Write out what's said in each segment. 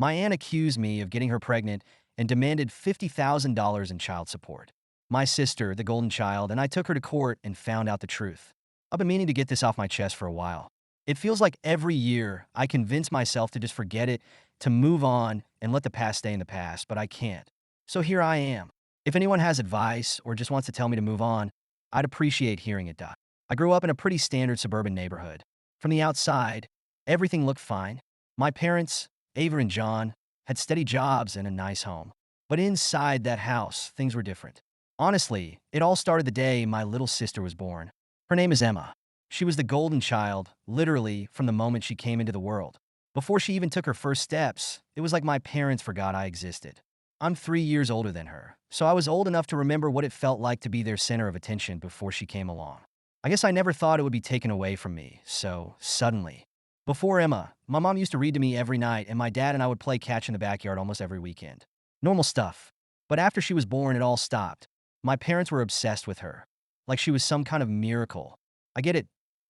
My aunt accused me of getting her pregnant and demanded $50,000 in child support. My sister, the golden child, and I took her to court and found out the truth. I've been meaning to get this off my chest for a while. It feels like every year I convince myself to just forget it, to move on and let the past stay in the past, but I can't. So here I am. If anyone has advice or just wants to tell me to move on, I'd appreciate hearing it. I grew up in a pretty standard suburban neighborhood. From the outside, everything looked fine. My parents, Ava and John, had steady jobs and a nice home. But inside that house, things were different. Honestly, it all started the day my little sister was born. Her name is Emma. She was the golden child, literally, from the moment she came into the world. Before she even took her first steps, it was like my parents forgot I existed. I'm 3 years older than her, so I was old enough to remember what it felt like to be their center of attention before she came along. I guess I never thought it would be taken away from me, so suddenly. Before Emma, my mom used to read to me every night, and my dad and I would play catch in the backyard almost every weekend. Normal stuff. But after she was born, it all stopped. My parents were obsessed with her, like she was some kind of miracle. I get it.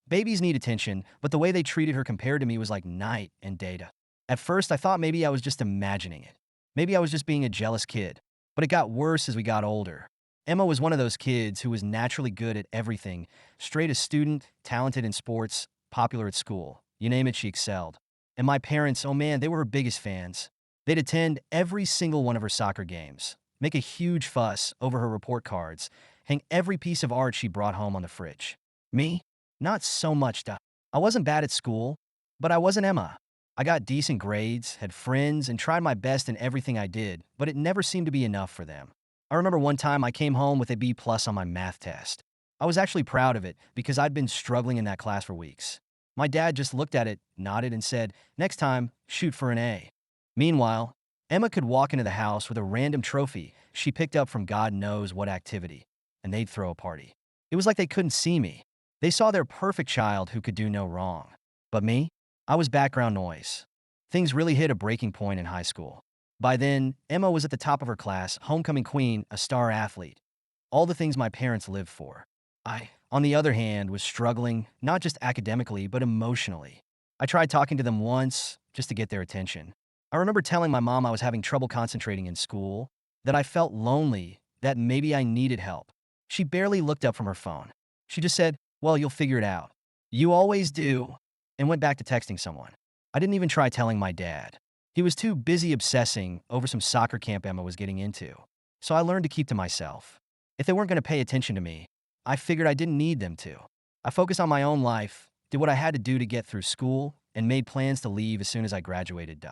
Babies need attention, but the way they treated her compared to me was like night and day. At first, I thought maybe I was just imagining it. Maybe I was just being a jealous kid. But it got worse as we got older. Emma was one of those kids who was naturally good at everything, straight A student, talented in sports, popular at school. You name it, she excelled. And my parents, oh man, they were her biggest fans. They'd attend every single one of her soccer games, make a huge fuss over her report cards, hang every piece of art she brought home on the fridge. Me? Not so much. I wasn't bad at school, but I wasn't Emma. I got decent grades, had friends, and tried my best in everything I did, but it never seemed to be enough for them. I remember one time I came home with a B plus on my math test. I was actually proud of it because I'd been struggling in that class for weeks. My dad just looked at it, nodded, and said, "Next time, shoot for an A." Meanwhile, Emma could walk into the house with a random trophy she picked up from God knows what activity, and they'd throw a party. It was like they couldn't see me. They saw their perfect child who could do no wrong. But me? I was background noise. Things really hit a breaking point in high school. By then, Emma was at the top of her class, homecoming queen, a star athlete. All the things my parents lived for. I, on the other hand, was struggling, not just academically, but emotionally. I tried talking to them once, just to get their attention. I remember telling my mom I was having trouble concentrating in school, that I felt lonely, that maybe I needed help. She barely looked up from her phone. She just said, "Well, you'll figure it out. You always do," and went back to texting someone. I didn't even try telling my dad. He was too busy obsessing over some soccer camp Emma was getting into. So I learned to keep to myself. If they weren't going to pay attention to me, I figured I didn't need them to. I focused on my own life, did what I had to do to get through school, and made plans to leave as soon as I graduated.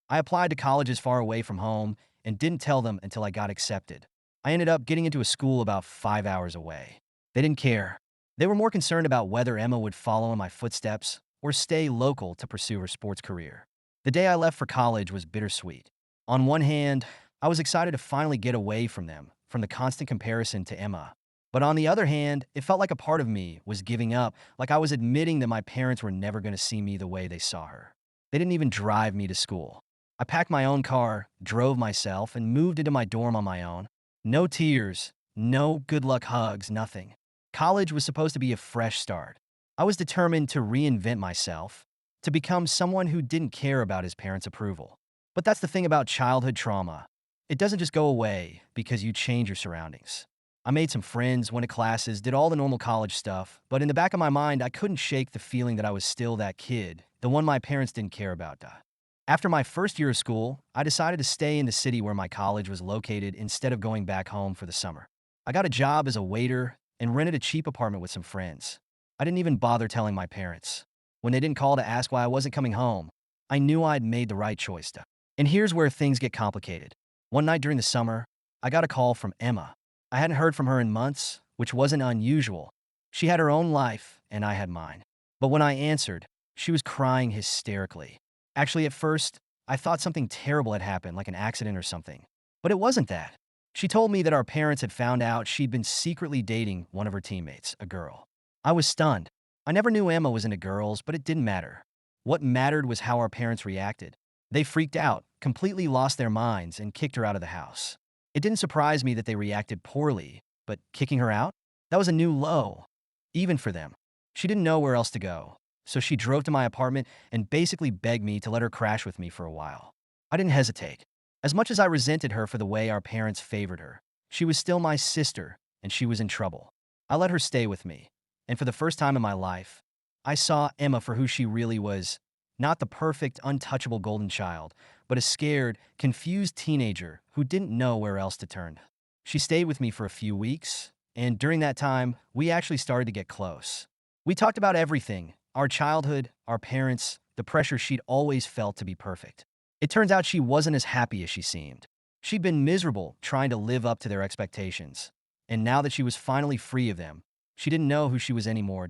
I applied to colleges far away from home and didn't tell them until I got accepted. I ended up getting into a school about 5 hours away. They didn't care. They were more concerned about whether Emma would follow in my footsteps or stay local to pursue her sports career. The day I left for college was bittersweet. On one hand, I was excited to finally get away from them, from the constant comparison to Emma. But on the other hand, it felt like a part of me was giving up, like I was admitting that my parents were never going to see me the way they saw her. They didn't even drive me to school. I packed my own car, drove myself, and moved into my dorm on my own. No tears, no good luck hugs, nothing. College was supposed to be a fresh start. I was determined to reinvent myself, to become someone who didn't care about his parents' approval. But that's the thing about childhood trauma. It doesn't just go away because you change your surroundings. I made some friends, went to classes, did all the normal college stuff, but in the back of my mind, I couldn't shake the feeling that I was still that kid, the one my parents didn't care about. After my first year of school, I decided to stay in the city where my college was located instead of going back home for the summer. I got a job as a waiter and rented a cheap apartment with some friends. I didn't even bother telling my parents. When they didn't call to ask why I wasn't coming home, I knew I'd made the right choice. And here's where things get complicated. One night during the summer, I got a call from Emma. I hadn't heard from her in months, which wasn't unusual. She had her own life, and I had mine. But when I answered, she was crying hysterically. Actually, at first, I thought something terrible had happened, like an accident or something. But it wasn't that. She told me that our parents had found out she'd been secretly dating one of her teammates, a girl. I was stunned. I never knew Emma was into girls, but it didn't matter. What mattered was how our parents reacted. They freaked out, completely lost their minds, and kicked her out of the house. It didn't surprise me that they reacted poorly, but kicking her out? That was a new low, even for them. She didn't know where else to go, so she drove to my apartment and basically begged me to let her crash with me for a while. I didn't hesitate. As much as I resented her for the way our parents favored her, she was still my sister, and she was in trouble. I let her stay with me, and for the first time in my life, I saw Emma for who she really was. Not the perfect, untouchable golden child, but a scared, confused teenager who didn't know where else to turn. She stayed with me for a few weeks, and during that time, we actually started to get close. We talked about everything: our childhood, our parents, the pressure she'd always felt to be perfect. It turns out she wasn't as happy as she seemed. She'd been miserable trying to live up to their expectations. And now that she was finally free of them, she didn't know who she was anymore.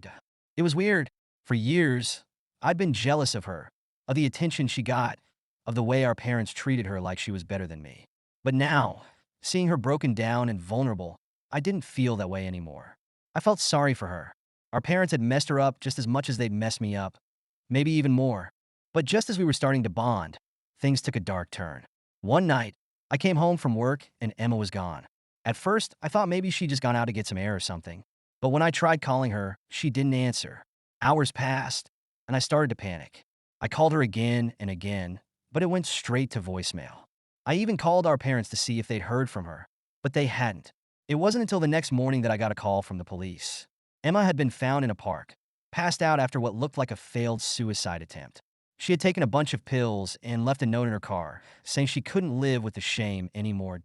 It was weird. For years, I'd been jealous of her, of the attention she got, of the way our parents treated her like she was better than me. But now, seeing her broken down and vulnerable, I didn't feel that way anymore. I felt sorry for her. Our parents had messed her up just as much as they'd messed me up, maybe even more. But just as we were starting to bond, things took a dark turn. One night, I came home from work and Emma was gone. At first, I thought maybe she'd just gone out to get some air or something. But when I tried calling her, she didn't answer. Hours passed, and I started to panic. I called her again and again, but it went straight to voicemail. I even called our parents to see if they'd heard from her, but they hadn't. It wasn't until the next morning that I got a call from the police. Emma had been found in a park, passed out after what looked like a failed suicide attempt. She had taken a bunch of pills and left a note in her car, saying she couldn't live with the shame anymore.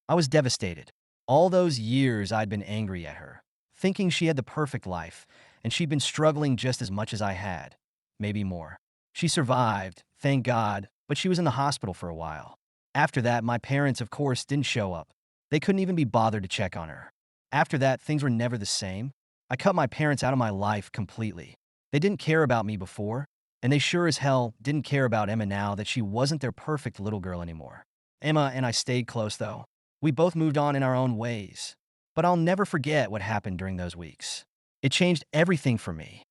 I was devastated. All those years I'd been angry at her, thinking she had the perfect life, and she'd been struggling just as much as I had, maybe more. She survived, thank God, but she was in the hospital for a while. After that, my parents, of course, didn't show up. They couldn't even be bothered to check on her. After that, things were never the same. I cut my parents out of my life completely. They didn't care about me before, and they sure as hell didn't care about Emma now that she wasn't their perfect little girl anymore. Emma and I stayed close, though. We both moved on in our own ways. But I'll never forget what happened during those weeks. It changed everything for me.